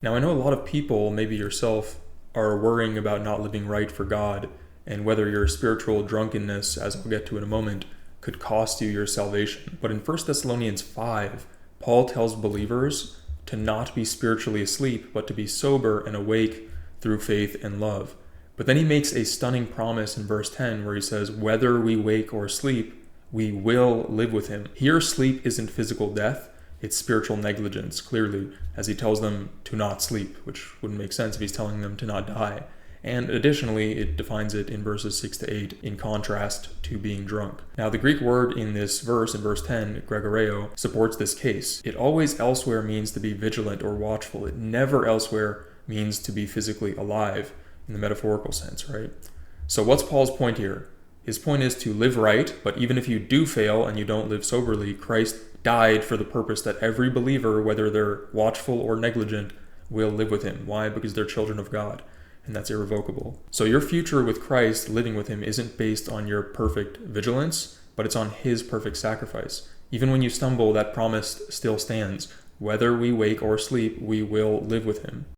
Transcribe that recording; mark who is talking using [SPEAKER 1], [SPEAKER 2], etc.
[SPEAKER 1] Now, I know a lot of people, maybe yourself, are worrying about not living right for God and whether your spiritual drunkenness, as I'll get to in a moment, could cost you your salvation. But in 1 Thessalonians 5, Paul tells believers to not be spiritually asleep, but to be sober and awake through faith and love. But then he makes a stunning promise in verse 10 where he says, whether we wake or sleep, we will live with him. Here, sleep isn't physical death. It's spiritual negligence, clearly, as he tells them to not sleep, which wouldn't make sense if he's telling them to not die. And additionally, it defines it in verses 6 to 8 in contrast to being drunk. Now, the Greek word in this verse, in verse 10, gregoreo, supports this case. It always elsewhere means to be vigilant or watchful. It never elsewhere means to be physically alive in the metaphorical sense, right? So what's Paul's point here? His point is to live right, but even if you do fail and you don't live soberly, Christ died for the purpose that every believer, whether they're watchful or negligent, will live with him. Why? Because they're children of God, and that's irrevocable. So your future with Christ, living with him, isn't based on your perfect vigilance, but it's on his perfect sacrifice. Even when you stumble, that promise still stands. Whether we wake or sleep, we will live with him.